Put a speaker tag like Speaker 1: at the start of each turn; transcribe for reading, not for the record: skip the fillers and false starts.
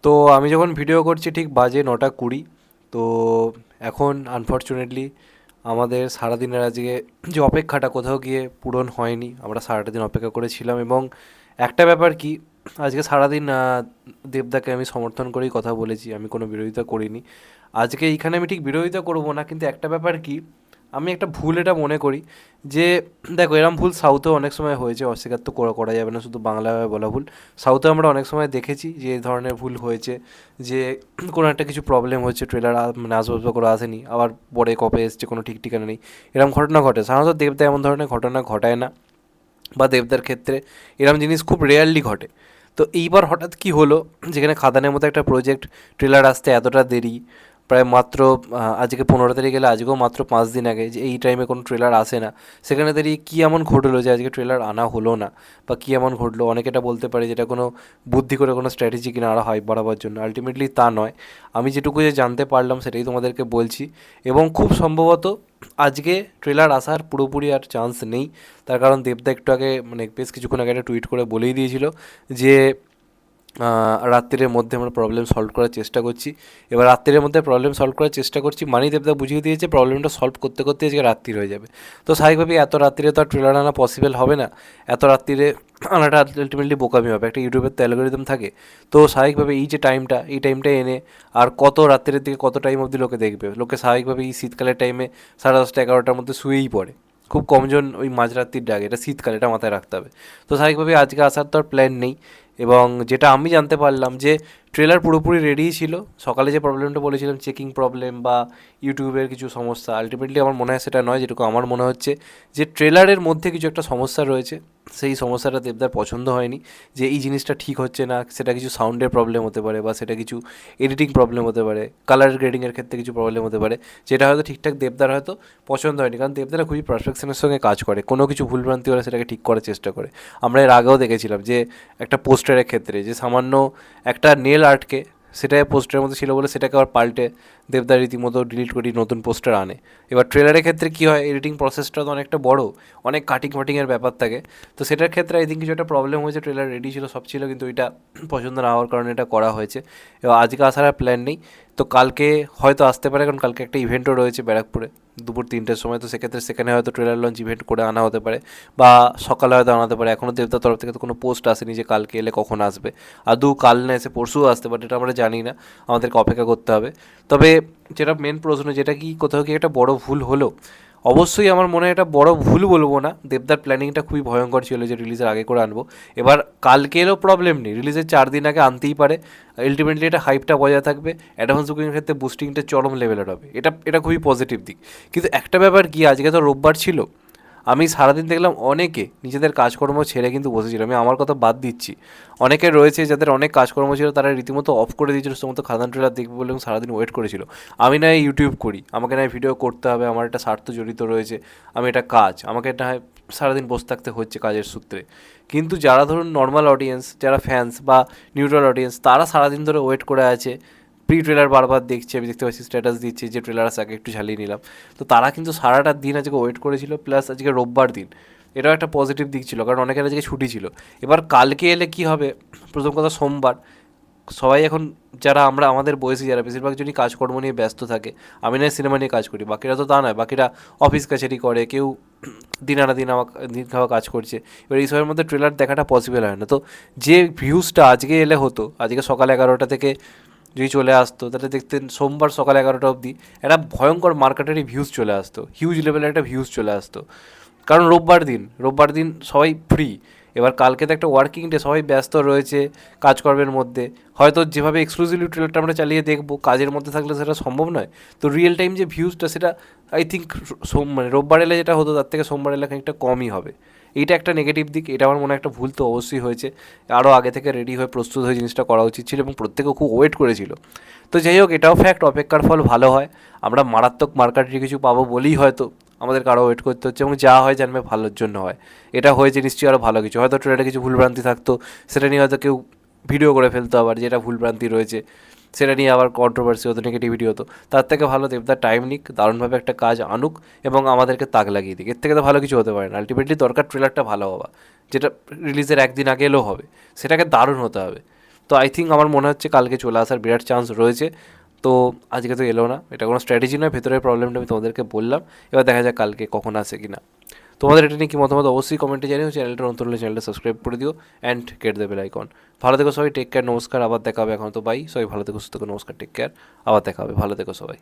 Speaker 1: তো আমি যখন ভিডিও করছি ঠিক বাজে 9:20। তো এখন আনফর্চুনেটলি আমাদের সারাদিনের আজকে যে অপেক্ষাটা কোথাও গিয়ে পূরণ হয়নি। আমরা সারাটা দিন অপেক্ষা করেছিলাম এবং একটা ব্যাপার কি, আজকে সারাদিন দেবদাকে আমি সমর্থন করেই কথা বলেছি, আমি কোনো বিরোধিতা করিনি। আজকে এইখানে আমি ঠিক বিরোধিতা করব না, কিন্তু একটা ব্যাপার কি, আমি একটা ভুল এটা মনে করি যে দেখো, এরম ভুল সাউথেও অনেক সময় হয়েছে, অস্বীকার তো করা যাবে না, শুধু বাংলায় বলা ভুল। সাউথে আমরা অনেক সময় দেখেছি যে এই ধরনের ভুল হয়েছে, যে কোনো একটা কিছু প্রবলেম হচ্ছে, ট্রেলার মানে আসবাবপত্র করে আসেনি, আবার পরে কবে এসছে কোনো ঠিক ঠিকানা নেই, এরকম ঘটনা ঘটে। সাধারণত দেবদা এমন ধরনের ঘটনা ঘটায় না, বা দেবদার ক্ষেত্রে এরম জিনিস খুব রেয়ারলি ঘটে। তো এইবার হঠাৎ কি হলো, যেখানে খাদানের মতো একটা প্রজেক্ট, ট্রেলার আসতে এতটা দেরি, প্রায় মাত্র আজকে 15 তারিখ গেলে আজকেও মাত্র 5 দিন আগে, যে এই টাইমে কোনো ট্রেলার আসে না, সেখানে দাঁড়িয়ে কী এমন ঘটলো যে আজকে ট্রেলার আনা হলো না, বা কী এমন ঘটলো। অনেকে এটা বলতে পারে যেটা কোনো বুদ্ধি করে কোনো স্ট্র্যাটেজি কিনা আরও হাইপ বাড়াবার জন্য, আলটিমেটলি তা নয়। আমি যেটুকু যে জানতে পারলাম সেটাই তোমাদেরকে বলছি। এবং খুব সম্ভবত আজকে ট্রেলার আসার পুরোপুরি আর চান্স নেই। তার কারণ দেবদা একটু আগে মানে বেশ কিছুক্ষণ আগে একটা টুইট করে বলেই দিয়েছিল যে রাত্রির মধ্যে আমরা প্রবলেম সলভ করার চেষ্টা করছি। এবার রাত্রির মধ্যে প্রবলেম সলভ করার চেষ্টা করছি মানেই দেবদা বুঝিয়ে দিয়েছে প্রবলেমটা সলভ করতে করতে আজকে রাত্রি হয়ে যাবে। তো স্বাভাবিকভাবেই এত রাত্রিরে তো আর ট্রেলার আনা পসিবল হবে না। এত রাত্রিরে আনাটা আলটিমেটলি বোকামি হবে, একটা ইউটিউবের তো অ্যালগোরিদম থাকে। তো স্বাভাবিকভাবে এই যে টাইমটা, এই টাইমটা এনে আর কত রাত্রির দিকে কত টাইম অবধি লোকে দেখবে, লোকে স্বাভাবিকভাবে এই শীতকালের টাইমে 10:30 11টার মধ্যে শুয়েই পড়ে। খুব কমজন ওই মাঝরাত্রির ডাকে, এটা শীতকাল, এটা মাথায় রাখতে হবে। তো স্বাভাবিকভাবে আজকে আসার তো আর প্ল্যান নেই। এবং যেটা আমি জানতে পারলাম যে ট্রেলার পুরোপুরি রেডিই ছিল। সকালে যে প্রবলেমটা বলেছিলাম, চেকিং প্রবলেম বা ইউটিউবের কিছু সমস্যা, আলটিমেটলি আমার মনে হয় সেটা নয়, যেটুকু আমার মনে হচ্ছে যে ট্রেলারের মধ্যে কিছু একটা সমস্যা রয়েছে। সেই সমস্যাটা দেবদার পছন্দ হয়নি, যে এই জিনিসটা ঠিক হচ্ছে না। সেটা কিছু সাউন্ডের প্রবলেম হতে পারে, বা সেটা কিছু এডিটিং প্রবলেম হতে পারে, কালার গ্রেডিংয়ের ক্ষেত্রে কিছু প্রবলেম হতে পারে, যেটা হয়তো ঠিকঠাক দেবদার হয়তো পছন্দ হয়নি। কারণ দেবদারা খুবই পারফেকশনের সঙ্গে কাজ করে, কোনো কিছু ভুলভ্রান্তি হলে সেটাকে ঠিক করার চেষ্টা করে। আমরা এর আগেও দেখেছিলাম যে একটা পোস্টারের ক্ষেত্রে যে সামান্য একটা নেল আর্টকে, সেটাই পোস্টারের মধ্যে ছিল বলে সেটাকে আবার পাল্টে দেবদার রীতিমতো ডিলিট করে নতুন পোস্টার আনে। এবার ট্রেলারের ক্ষেত্রে কী হয়, এডিটিং প্রসেসটা তো অনেকটা বড়, অনেক কাটিং ফাটিংয়ের ব্যাপার থাকে। তো সেটার ক্ষেত্রে আই থিঙ্ক কিছু একটা প্রবলেম হয়েছে, ট্রেলার রেডি ছিল, সব ছিল, কিন্তু এটা পছন্দ না হওয়ার কারণে এটা করা হয়েছে। এবার আজকে আসার আর প্ল্যান নেই। তো কালকে হয়তো আসতে পারে, কারণ কালকে একটা ইভেন্টও রয়েছে ব্যারাকপুরে দুপুর 3টের সময়। তো সেক্ষেত্রে সেখানে হয়তো ট্রেলার লঞ্চ ইভেন্ট করে আনা হতে পারে, বা সকালে হয়তো আনাতে পারে। এখনও দেবতার তরফ থেকে তো কোনো পোস্ট আসেনি যে কালকে এলে কখন আসবে। আদৌ কাল না এসে পরশুও আসতে পারে, এটা আমরা জানি না, আমাদেরকে অপেক্ষা করতে হবে। তবে যেটা মেন প্রশ্ন, যেটা কি কোথাও কি একটা বড় ভুল হলো, অবশ্যই আমার মনে হয় এটা বড় ভুল বলবো না, দেবদার প্ল্যানিংটা খুবই ভয়ঙ্কর ছিল যে রিলিজের আগে করে আনবো। এবার কালকে এলেও প্রবলেম নেই, রিলিজের 4 দিন আগে আনতেই পারে। আলটিমেটলি এটা হাইপটা বজায় থাকবে, অ্যাডভান্স বুকিংয়ের ক্ষেত্রে বুস্টিংটা চরম লেভেলের হবে, এটা এটা খুবই পজিটিভ দিক। কিন্তু একটা ব্যাপার কি, আজকে তো রোববার ছিল, আমি সারাদিন দেখলাম অনেকে নিজেদের কাজকর্ম ছেড়ে কিন্তু বসেছিল। আমি আমার কথা বাদ দিচ্ছি, অনেকে রয়েছে যাদের অনেক কাজকর্ম ছিল, তারা রীতিমতো অফ করে দিয়েছিল সমস্ত খাদান ট্রেলার দেখবে বলে, এবং সারাদিন ওয়েট করেছিল। আমি না ইউটিউব করি, আমাকে না ভিডিও করতে হবে, আমার একটা স্বার্থ জড়িত রয়েছে, আমি এটা কাজ, আমাকে এটা সারাদিন বসে থাকতে হচ্ছে কাজের সূত্রে। কিন্তু যারা ধরুন নর্মাল অডিয়েন্স, যারা ফ্যান্স বা নিউট্রাল অডিয়েন্স, তারা সারাদিন ধরে ওয়েট করে আছে, প্রি ট্রেলার বারবার দেখছে, আমি দেখতে পাচ্ছি স্ট্যাটাস দিচ্ছে যে ট্রেলার আগে একটু ঝালিয়ে নিলাম। তো তারা কিন্তু সারাটা দিন আজকে ওয়েট করেছিল, প্লাস আজকে রোববার দিন, এটাও একটা পজিটিভ দিক ছিল, কারণ অনেকের আজকে ছুটি ছিল। এবার কালকে এলে কি হবে, প্রথম কথা সোমবার, সবাই এখন যারা আমরা আমাদের বয়সী যারা, বেশিরভাগ জনই কাজকর্ম নিয়ে ব্যস্ত থাকে। আমি নয় সিনেমা নিয়ে কাজ করি, বাকিরা তো তা নয়, বাকিরা অফিস কাছারি করে, কেউ দিন আনা দিন খাওয়া কাজ করছে। এবার এই সময়ের মধ্যে ট্রেলার দেখাটা পসিবল হয় না। তো যে ভিউজটা আজকে এলে হতো, আজকে সকাল 11টা থেকে যদি চলে আসতো, তাহলে দেখতেন সোমবার সকাল 11টা অবধি একটা ভয়ঙ্কর মার্কেটারি ভিউজ চলে আসতো, হিউজ লেভেলের একটা ভিউজ চলে আসতো। কারণ রোববার দিন সবাই ফ্রি। এবার কালকে তো একটা ওয়ার্কিং ডে, সবাই ব্যস্ত রয়েছে কাজকর্মের মধ্যে, হয়তো যেভাবে এক্সক্লুসিভলি ট্রেলারটা আমরা চালিয়ে দেখবো, কাজের মধ্যে থাকলে সেটা সম্ভব নয়। তো রিয়েল টাইম যে ভিউজটা, সেটা আই থিঙ্ক মানে রোববার এলে যেটা হতো তার থেকে সোমবার এলে খানিকটা কমই হবে। এইটা একটা নেগেটিভ দিক, এটা আমার মনে হয় একটা ভুল তো অবশ্যই হয়েছে। আরও আগে থেকে রেডি হয়ে প্রস্তুত হয়ে জিনিসটা করা উচিত ছিল, এবং প্রত্যেকেও খুব ওয়েট করেছিল। তো যাই হোক, এটাও ফ্যাক্ট, অপেক্ষার ফল ভালো হয়। আমরা মারাত্মক মার্কেটারি কিছু পাবো বলেই হয়তো আমাদেরকে আরও ওয়েট করতে হচ্ছে, এবং যা হয় জানবে ভালোর জন্য হয়। এটা হয়েছে নিশ্চয়ই আরও ভালো কিছু, হয়তো ট্রেলারে কিছু ভুলভ্রান্তি থাকতো, সেটা নিয়ে হয়তো কেউ ভিডিও করে ফেলতো, আবার যেটা ভুলভ্রান্তি রয়েছে সেটা নিয়ে আবার কন্ট্রোভার্সি হতো, নেগেটিভিটি হতো। তার থেকে ভালো দেবদার টাইম নিক, দারুণভাবে একটা কাজ আনুক, এবং আমাদেরকে তাক লাগিয়ে দিক। এর থেকে তো ভালো কিছু হতে পারে না। আলটিমেটলি দরকার ট্রেলারটা ভালো হওয়া, যেটা রিলিজের 1 দিন আগে এলেও হবে, সেটাকে দারুণ হতে হবে। তো আই থিঙ্ক আমার মনে হচ্ছে কালকে চলে আসার বিরাট চান্স রয়েছে। তো আজকে তো এলো না, এটা কোনো স্ট্র্যাটেজি নয়, ভেতরের প্রবলেমটা আমি তোমাদেরকে বললাম। এবার দেখা যাক কালকে কখন আসে কি না। তোমাদের এটা নিয়ে কি মতামত অবশ্যই কমেন্টে জানিও। চ্যানেলটা নতুন হলে চ্যানেলটা সাবস্ক্রাইব করে দিও and get the bell icon. ভালো থেকো সবাই, টেক কেয়ার, নমস্কার, আবার দেখা হবে। এখন তো বাই, সবাই ভালো থেকো, সুস্থ থেকো, নমস্কার, টেক কেয়ার, আবার দেখা হবে, ভালো থেকো সবাই।